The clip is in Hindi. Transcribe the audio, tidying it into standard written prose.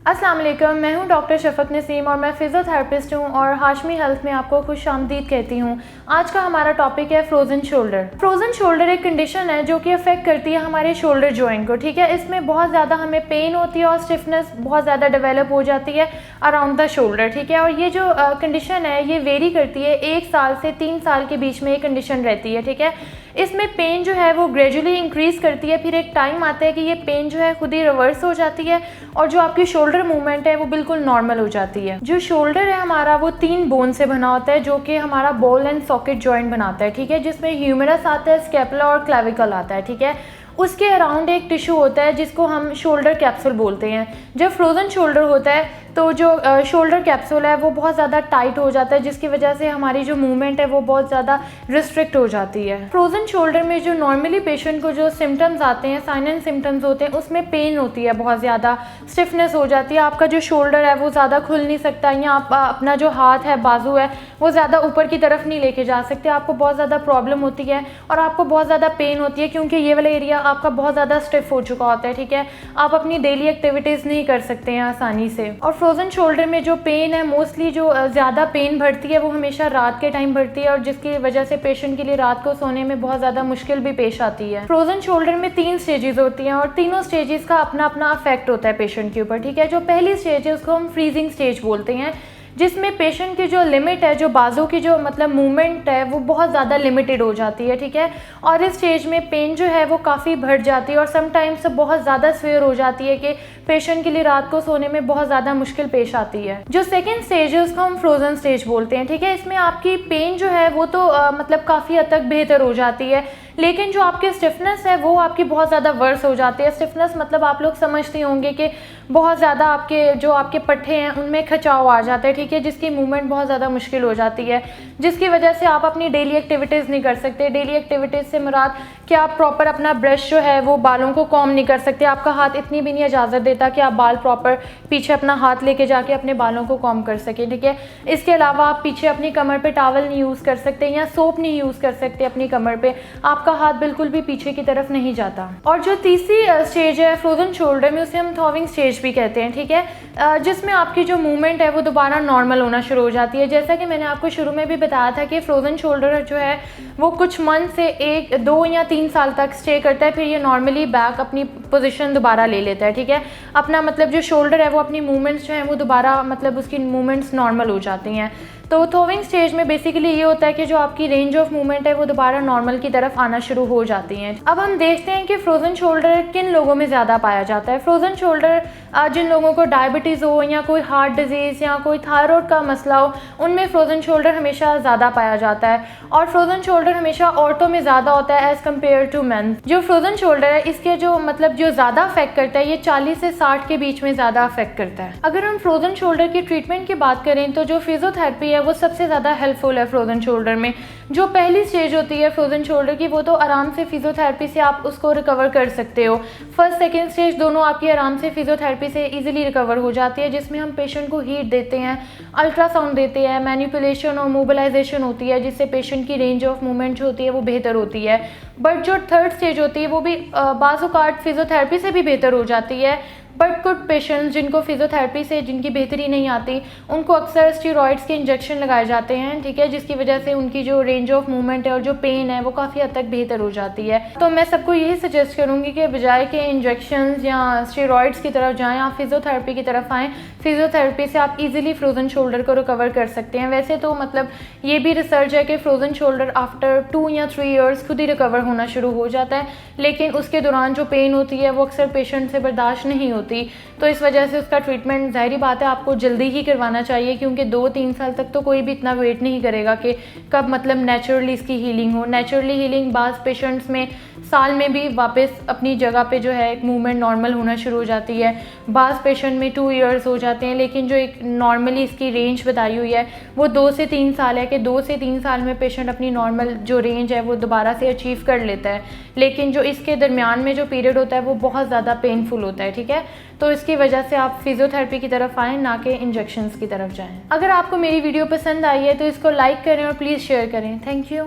अस्सलाम वालेकुम, मैं हूं डॉक्टर शफक नसीम और मैं फ़िज़ियोथेरेपिस्ट हूं और हाशमी हेल्थ में आपको खुशामदीद कहती हूं। आज का हमारा टॉपिक है फ्रोज़न शोल्डर। फ्रोज़न शोल्डर एक कंडीशन है जो कि अफेक्ट करती है हमारे शोल्डर जॉइंट को, ठीक है। इसमें बहुत ज़्यादा हमें पेन होती है और स्टिफनेस बहुत ज़्यादा डेवलप हो जाती है अराउंड द शोल्डर, ठीक है। और ये जो कंडीशन है ये वेरी करती है, 1 साल से 3 साल के बीच में ये कंडीशन रहती है, ठीक है। इसमें पेन जो है वो ग्रेजुअली इंक्रीज़ करती है, फिर एक टाइम आता है कि ये पेन जो है खुद ही रिवर्स हो जाती है और जो आपकी शोल्डर मूवमेंट है वो बिल्कुल नॉर्मल हो जाती है। जो शोल्डर है हमारा वो 3 बोन से बना होता है जो कि हमारा बॉल एंड सॉकेट जॉइंट बनाता है, ठीक है, जिसमें ह्यूमेरस आता है, स्कैपुला और क्लेविकल आता है, ठीक है। उसके अराउंड एक टिश्यू होता है जिसको हम शोल्डर कैप्सूल बोलते हैं। जब फ्रोज़न शोल्डर होता है तो जो शोल्डर कैप्सूल है वो बहुत ज़्यादा टाइट हो जाता है, जिसकी वजह से हमारी जो मूवमेंट है वो बहुत ज़्यादा रिस्ट्रिक्ट हो जाती है। फ्रोज़न शोल्डर में जो नॉर्मली पेशेंट को जो सिम्टम्स आते हैं, साइन एंड सिम्टम्स होते हैं, उसमें पेन होती है, बहुत ज़्यादा स्टिफनेस हो जाती है, आपका जो शोल्डर है वो ज़्यादा खुल नहीं सकता, या आप अपना जो हाथ है, बाजू है, वो ज़्यादा ऊपर की तरफ नहीं लेके जा सकते, आपको बहुत ज़्यादा प्रॉब्लम होती है और आपको बहुत ज़्यादा पेन होती है क्योंकि ये वाला एरिया आपका बहुत ज़्यादा स्टिफ हो चुका होता है, ठीक है। आप अपनी डेली एक्टिविटीज़ नहीं कर सकते हैं आसानी से। और फ्रोज़न शोल्डर में जो पेन है, मोस्टली जो ज़्यादा पेन बढ़ती है वो हमेशा रात के टाइम बढ़ती है और जिसकी वजह से पेशेंट के लिए रात को सोने में बहुत ज़्यादा मुश्किल भी पेश आती है। फ्रोज़न शोल्डर में 3 स्टेजेस होती हैं और तीनों स्टेजेस का अपना अपना इफेक्ट होता है पेशेंट के ऊपर, ठीक है। जो पहली स्टेज है उसको हम फ्रीजिंग स्टेज बोलते हैं, जिसमें पेशेंट की जो लिमिट है, जो बाजू की जो मतलब मूवमेंट है वो बहुत ज़्यादा लिमिटेड हो जाती है, ठीक है। और इस स्टेज में पेन जो है वो काफ़ी बढ़ जाती है और समटाइम्स बहुत ज़्यादा सीवियर हो जाती है कि पेशेंट के लिए रात को सोने में बहुत ज़्यादा मुश्किल पेश आती है। जो सेकेंड स्टेज है उसको हम फ्रोज़न स्टेज बोलते हैं, ठीक है। इसमें आपकी पेन जो है वो तो मतलब काफ़ी हद तक बेहतर हो जाती है, लेकिन जो आपकी स्टिफनेस है वो आपकी बहुत ज़्यादा वर्स हो जाती है। स्टिफनेस मतलब आप लोग समझते होंगे कि बहुत ज़्यादा आपके पट्टे हैं उनमें खिंचाव आ जाता है, ठीक है, जिसकी मूवमेंट बहुत ज़्यादा मुश्किल हो जाती है, जिसकी वजह से आप अपनी डेली एक्टिविटीज़ नहीं कर सकते। डेली एक्टिविटीज़ से मुराद कि आप प्रॉपर अपना ब्रश जो है वो बालों को कॉम नहीं कर सकते, आपका हाथ इतनी भी नहीं इजाज़त देता कि आप बाल प्रॉपर पीछे अपना हाथ लेके जाके अपने बालों को कॉम कर सकें, ठीक है। इसके अलावा आप पीछे अपनी कमर पे टॉवल नहीं यूज़ कर सकते या सोप नहीं यूज़ कर सकते अपनी कमर पे, आपका हाथ बिल्कुल भी पीछे की तरफ नहीं जाता। और जो तीसरी स्टेज है फ्रोज़न शोल्डर में उसे हम थॉविंग स्टेज भी कहते हैं, ठीक है, जिसमें आपकी जो मूवमेंट है वो दोबारा नॉर्मल होना शुरू हो जाती है। जैसा कि मैंने आपको शुरू में भी बताया था कि फ्रोज़न शोल्डर जो है वो कुछ मंथ से 1, 2 या 3 साल तक स्टे करता है, फिर ये नॉर्मली बैक अपनी पोजीशन दोबारा ले लेता है, ठीक है। अपना मतलब जो शोल्डर है वो अपनी मूवमेंट्स जो है वो दोबारा मतलब उसकी मूवमेंट्स नॉर्मल हो जाती हैं। तो थॉविंग स्टेज में बेसिकली ये होता है कि जो आपकी रेंज ऑफ मूवमेंट है वो दोबारा नॉर्मल की तरफ आना शुरू हो जाती हैं। अब हम देखते हैं कि फ्रोज़न शोल्डर किन लोगों में ज़्यादा पाया जाता है। फ्रोज़न शोल्डर जिन लोगों को डायबिटीज़ हो या कोई हार्ट डिजीज़ या कोई थायराइड का मसला हो, उनमें फ्रोज़न शोल्डर हमेशा ज़्यादा पाया जाता है और फ्रोज़न शोल्डर हमेशा औरतों में ज़्यादा होता है एज़ कम्पेयर टू मैन। जो फ्रोज़न शोल्डर है इसके जो मतलब जो ज़्यादा अफेक्ट करता है ये 40 से 60 के बीच में ज़्यादा अफेक्ट करता है। अगर हम फ्रोज़न शोल्डर की ट्रीटमेंट की बात करें तो जो फिजियोथेरेपी है वो सबसे ज़्यादा हेल्पफुल है फ्रोज़न शोल्डर में। जो पहली स्टेज होती है फ्रोज़न शोल्डर की वो तो आराम से फिजियोथेरेपी से आप उसको रिकवर कर सकते हो। फर्स्ट सेकेंड स्टेज दोनों आपकी आराम से फिजियोथेरेपी से इजीली रिकवर हो जाती है, जिसमें हम पेशेंट को हीट देते हैं, अल्ट्रासाउंड देते हैं, मैनिपुलेशन और मोबिलाइजेशन होती है, जिससे पेशेंट की रेंज ऑफ मूवमेंट जो होती है वो बेहतर होती है। बट जो थर्ड स्टेज होती है वो भी बाज़ औक़ात फिजियोथेरेपी से भी बेहतर हो जाती है। बट कुछ पेशेंट्स जिनको फिजियोथेरेपी से जिनकी बेहतरी नहीं आती उनको अक्सर स्टेरॉइड्स के इंजेक्शन लगाए जाते हैं, ठीक है, जिसकी वजह से उनकी जो रेंज ऑफ मूवमेंट है और जो पेन है वो काफ़ी हद तक बेहतर हो जाती है। तो मैं सबको यही सजेस्ट करूँगी कि बजाय के इंजेक्शंस या स्टेरॉइड्स की तरफ जाएँ आप फिजियोथेरेपी की तरफ आएँ। फिजियोथेरेपी से आप इजीली फ्रोज़न शोल्डर को रिकवर कर सकते हैं। वैसे तो मतलब ये भी रिसर्च है कि फ्रोज़न शोल्डर आफ्टर 2 या 3 ईयर्स खुद ही रिकवर होना शुरू हो जाता है, लेकिन उसके दौरान जो पेन होती है वो अक्सर पेशेंट से बर्दाश्त नहीं होती, तो इस वजह से उसका ट्रीटमेंट ज़ाहिरी बात है आपको जल्दी ही करवाना चाहिए, क्योंकि 2-3 साल तक तो कोई भी इतना वेट नहीं करेगा कि कब मतलब नेचुरली इसकी हीलिंग हो। नेचुरली हीलिंग बाज़ पेशेंट्स में साल में भी वापस अपनी जगह पे जो है एक मूवमेंट नॉर्मल होना शुरू हो जाती है, बाज़ पेशेंट में 2 ईयर्स हो जाते हैं, लेकिन जो एक नॉर्मली इसकी रेंज बताई हुई है वो 2 से 3 साल है कि 2 से 3 साल में पेशेंट अपनी नॉर्मल जो रेंज है वो दोबारा से अचीव कर लेता है, लेकिन जो इसके दरमियान में जो पीरियड होता है वो बहुत ज़्यादा पेनफुल होता है, ठीक है। तो इसकी वजह से आप फिजियोथेरेपी की तरफ आएँ, ना कि इंजेक्शंस की तरफ जाएँ। अगर आपको मेरी वीडियो पसंद आई है तो इसको लाइक करें और प्लीज़ शेयर करें। Thank you.